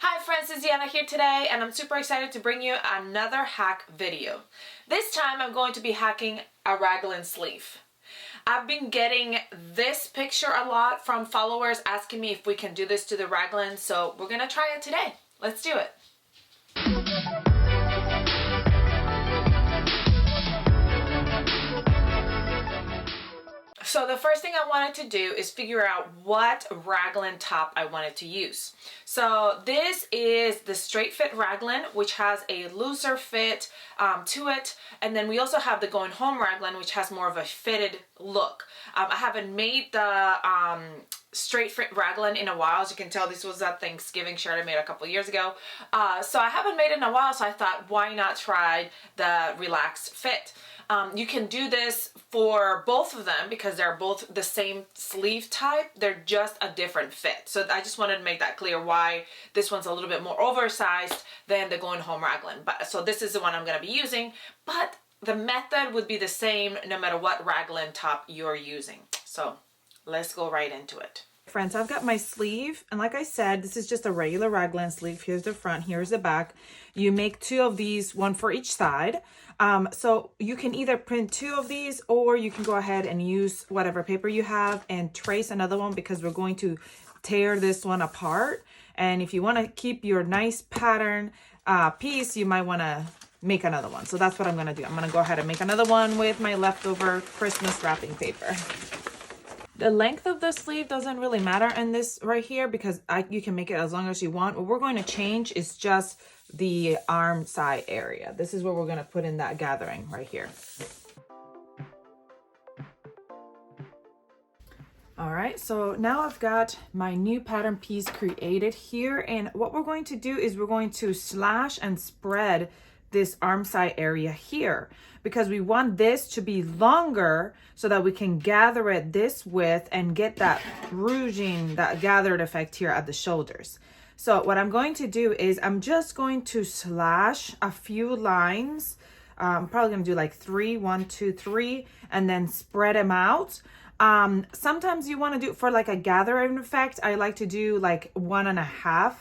Hi friends, it's Diana here today and I'm super excited to bring you another hack video. This time I'm going to be hacking a raglan sleeve. I've been getting this picture a lot from followers asking me if we can do this to the raglan, so we're gonna try it today. Let's do it. So the first thing I wanted to do is figure out what raglan top I wanted to use. So this is the Straight Fit Raglan, which has a looser fit to it. And then we also have the Going Home Raglan, which has more of a fitted look. I haven't made the Straight Fit Raglan in a while. As you can tell, this was that Thanksgiving shirt I made a couple years ago. So I haven't made it in a while, so I thought, why not try the Relaxed Fit? You can do this for both of them because they're both the same sleeve type. They're just a different fit. So I just wanted to make that clear why this one's a little bit more oversized than the Going Home Raglan. So this is the one I'm going to be using, but the method would be the same no matter what raglan top you're using. So let's go right into it. Friends, I've got my sleeve, and like I said, this is just a regular raglan sleeve. Here's the front, here's the back. You make two of these, one for each side. So you can either print two of these, or you can go ahead and use whatever paper you have and trace another one, because we're going to tear this one apart. And if you want to keep your nice pattern piece, you might want to make another one. So that's what I'm going to do. I'm going to go ahead and make another one with my leftover Christmas wrapping paper. The length of the sleeve doesn't really matter in this right here, because you can make it as long as you want. What we're going to change is just the arm side area. This is where we're going to put in that gathering right here. All right, so now I've got my new pattern piece created here, and what we're going to do is we're going to slash and spread this arm side area here, because we want this to be longer so that we can gather it this width and get that ruching, that gathered effect here at the shoulders. So what I'm going to do is I'm just going to slash a few lines. I'm probably going to do like 3, 1, 2, 3, and then spread them out. Sometimes you want to do it for like a gathering effect. I like to do like 1.5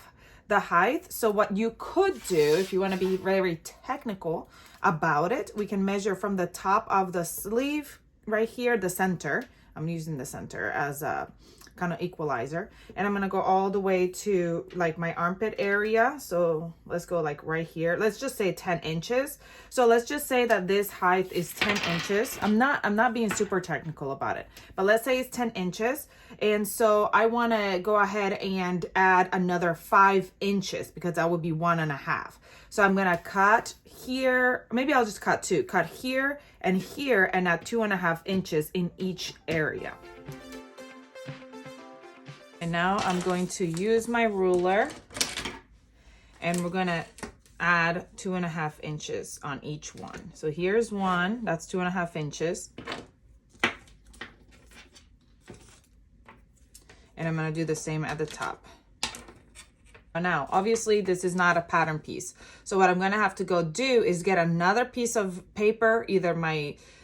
the height. So what you could do, if you want to be very technical about it, we can measure from the top of the sleeve right here, the center. I'm using the center as a kind of equalizer, and I'm gonna go all the way to like my armpit area. So let's go like right here. Let's just say 10 inches. So let's just say that this height is 10 inches. I'm not being super technical about it, but let's say it's 10 inches. And so I want to go ahead and add another 5 inches, because that would be 1.5. So I'm gonna cut here. Maybe I'll just cut 2. Cut here, and add 2.5 inches in each area. And now I'm going to use my ruler, and we're going to add 2.5 inches on each one. So here's one, that's 2.5 inches. And I'm going to do the same at the top. Now, obviously, this is not a pattern piece. So what I'm going to have to go do is get another piece of paper, either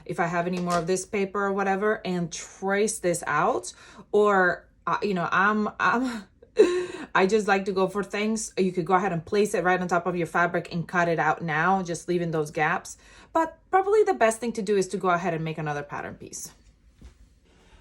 if I have any more of this paper or whatever, and trace this out. Or you know, I just like to go for things. You could go ahead and place it right on top of your fabric and cut it out now, just leaving those gaps. But probably the best thing to do is to go ahead and make another pattern piece.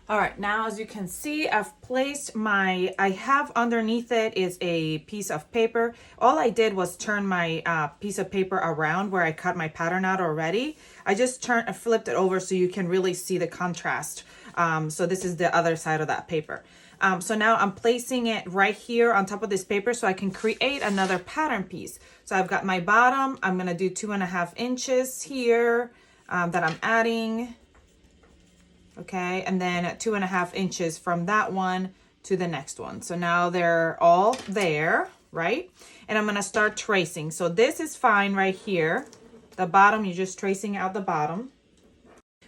All right, now as you can see, I've placed I have underneath it is a piece of paper. All I did was turn my piece of paper around where I cut my pattern out already. I just flipped it over so you can really see the contrast. So this is the other side of that paper. So now I'm placing it right here on top of this paper so I can create another pattern piece. So I've got my bottom. I'm going to do 2.5 inches here that I'm adding. Okay, and then 2.5 inches from that one to the next one. So now they're all there, right? And I'm going to start tracing. So this is fine right here. The bottom, you're just tracing out the bottom.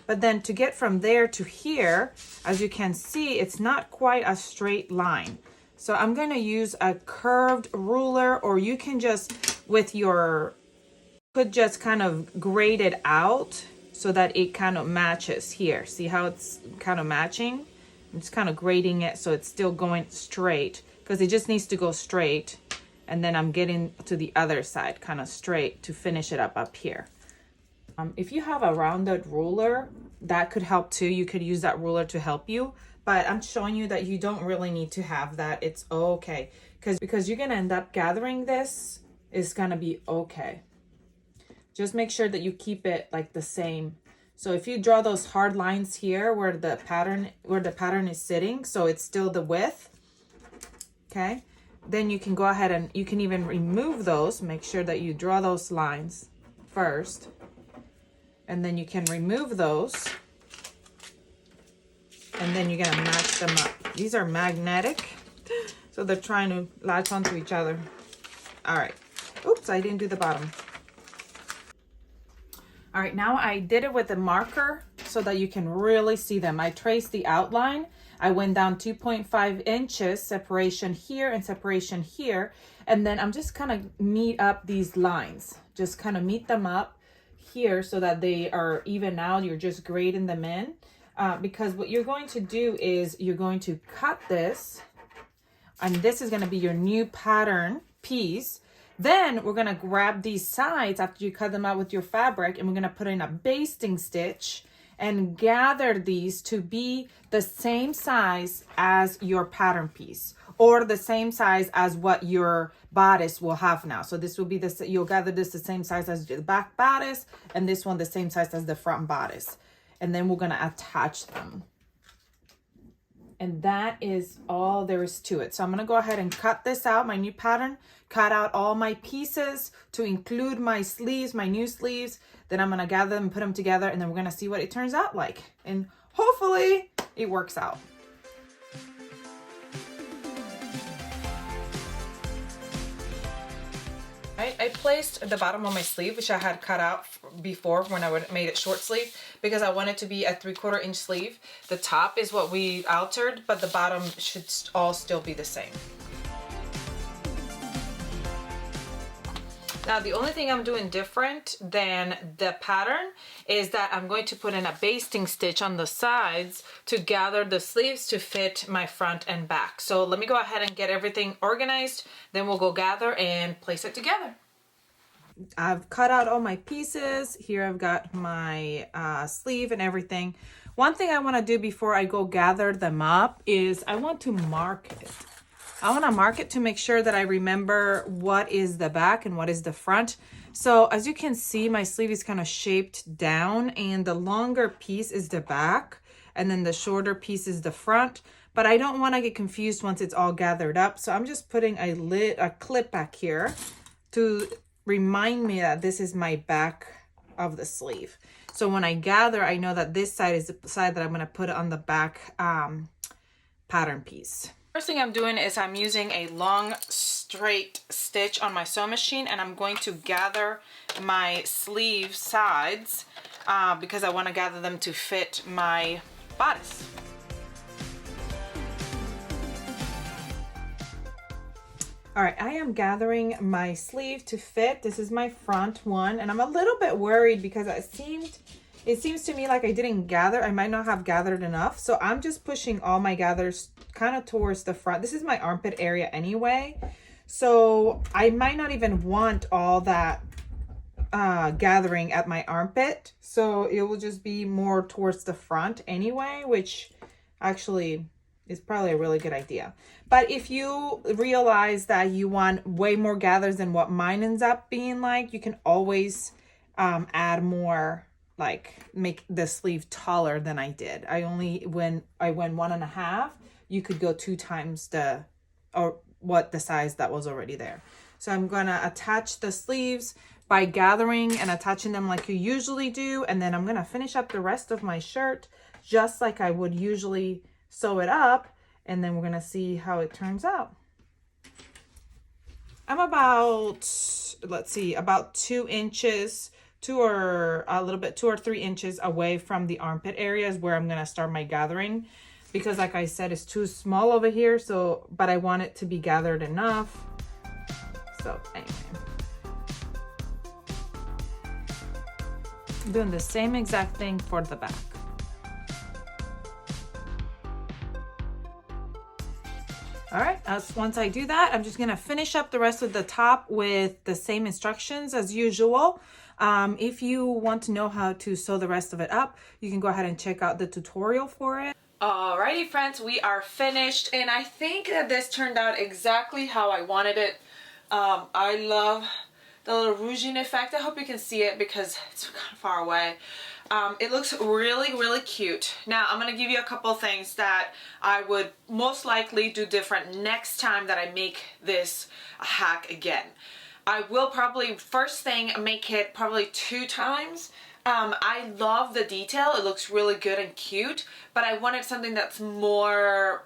But then to get from there to here, as you can see, it's not quite a straight line. So I'm going to use a curved ruler, or you can just, could just kind of grade it out so that it kind of matches here. See how it's kind of matching? I'm just kind of grading it so it's still going straight, because it just needs to go straight. and then I'm getting to the other side kind of straight to finish it up here. If you have a rounded ruler, that could help too. You could use that ruler to help you, but I'm showing you that you don't really need to have that. It's okay, because you're gonna end up gathering this. It's gonna be okay. Just make sure that you keep it like the same. So if you draw those hard lines here where the pattern is sitting, so it's still the width, okay, then you can go ahead and you can even remove those. Make sure that you draw those lines first, and then you can remove those, and then you're gonna match them up. These are magnetic, so they're trying to latch onto each other. All right. Oops, I didn't do the bottom. All right, now I did it with a marker so that you can really see them. I traced the outline. I went down 2.5 inches separation here and separation here. And then I'm just kind of meet up these lines. Just kind of meet them up here so that they are even out. You're just grading them in. Because what you're going to do is you're going to cut this. And this is going to be your new pattern piece. Then we're gonna grab these sides after you cut them out with your fabric, and we're gonna put in a basting stitch and gather these to be the same size as your pattern piece, or the same size as what your bodice will have now. So this will be you'll gather this the same size as the back bodice, and this one the same size as the front bodice. And then we're gonna attach them. And that is all there is to it. So I'm gonna go ahead and cut this out, my new pattern, cut out all my pieces to include my sleeves, my new sleeves. Then I'm gonna gather them and put them together, and then we're gonna see what it turns out like. And hopefully it works out. I placed the bottom of my sleeve, which I had cut out before when I made it short sleeve, because I want it to be a 3/4 inch sleeve. The top is what we altered, but the bottom should all still be the same. Now, the only thing I'm doing different than the pattern is that I'm going to put in a basting stitch on the sides to gather the sleeves to fit my front and back. So let me go ahead and get everything organized, then we'll go gather and place it together. I've cut out all my pieces. Here I've got my sleeve and everything. One thing I want to do before I go gather them up is I want to mark it. I want to mark it to make sure that I remember what is the back and what is the front. So as you can see, my sleeve is kind of shaped down, and the longer piece is the back, and then the shorter piece is the front. But I don't want to get confused once it's all gathered up. So I'm just putting a clip back here to remind me that this is my back of the sleeve. So when I gather, I know that this side is the side that I'm going to put on the back pattern piece. First thing I'm doing is I'm using a long straight stitch on my sewing machine, and I'm going to gather my sleeve sides because I want to gather them to fit my bodice. All right, I am gathering my sleeve to fit. This is my front one, and I'm a little bit worried because it seems to me like I didn't gather. I might not have gathered enough. So I'm just pushing all my gathers kind of towards the front. This is my armpit area anyway. So I might not even want all that gathering at my armpit. So it will just be more towards the front anyway, which actually is probably a really good idea. But if you realize that you want way more gathers than what mine ends up being like, you can always add more, like make the sleeve taller than I did. When I went 1.5, you could go 2 times the size that was already there. So I'm gonna attach the sleeves by gathering and attaching them like you usually do, and then I'm gonna finish up the rest of my shirt just like I would usually sew it up, and then we're gonna see how it turns out. I'm about 2 inches, 2 or 3 inches away from the armpit areas where I'm gonna start my gathering, because like I said, it's too small over here. So, but I want it to be gathered enough. So anyway, I'm doing the same exact thing for the back. All right, once I do that, I'm just gonna finish up the rest of the top with the same instructions as usual. If you want to know how to sew the rest of it up, you can go ahead and check out the tutorial for it. Alrighty friends, we are finished, and I think that this turned out exactly how I wanted it. I love the little rouging effect. I hope you can see it because it's kind of far away. It looks really, really cute. Now I'm going to give you a couple things that I would most likely do different next time that I make this hack again. I will probably, first thing, make it probably 2 times. I love the detail. It looks really good and cute, but I wanted something that's more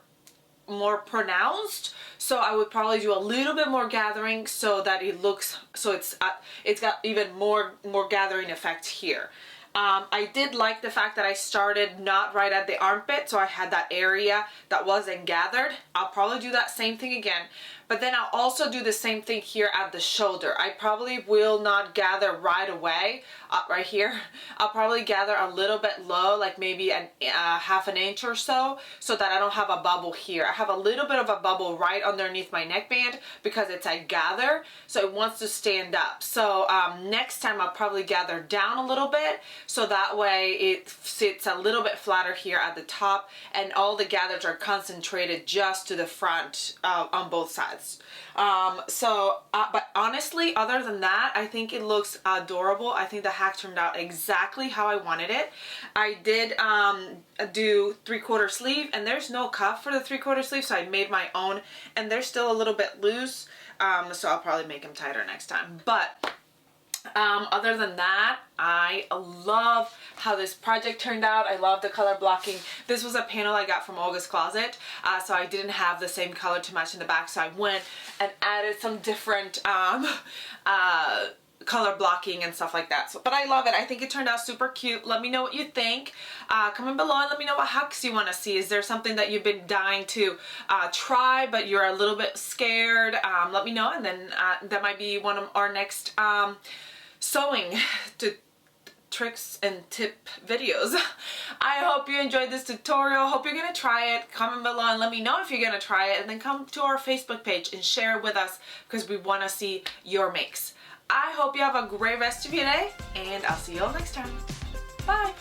pronounced, so I would probably do a little bit more gathering so that it looks, so it's got even more gathering effect here. I did like the fact that I started not right at the armpit, so I had that area that wasn't gathered. I'll probably do that same thing again, but then I'll also do the same thing here at the shoulder. I probably will not gather right away, right here. I'll probably gather a little bit low, like maybe half an inch or so that I don't have a bubble here. I have a little bit of a bubble right underneath my neckband because it's a gather, so it wants to stand up. So next time I'll probably gather down a little bit, so that way it sits a little bit flatter here at the top, and all the gathers are concentrated just to the front on both sides. But honestly, other than that, I think it looks adorable. I think the hack turned out exactly how I wanted it. I did do 3/4 sleeve, and there's no cuff for the 3/4 sleeve, so I made my own, and they're still a little bit loose, so I'll probably make them tighter next time. But other than that, I love how this project turned out. I love the color blocking. This was a panel I got from Olga's Closet, so I didn't have the same color to match in the back, so I went and added some different color blocking and stuff like that. But I love it. I think it turned out super cute. Let me know what you think. Comment below and let me know what hacks you want to see. Is there something that you've been dying to try but you're a little bit scared? Let me know, and then that might be one of our next sewing tricks and tip videos. I hope you enjoyed this tutorial. Hope you're gonna try it. Comment below and let me know if you're gonna try it, and then come to our Facebook page and share it with us because we want to see your makes. I hope you have a great rest of your day, and I'll see you all next time. Bye!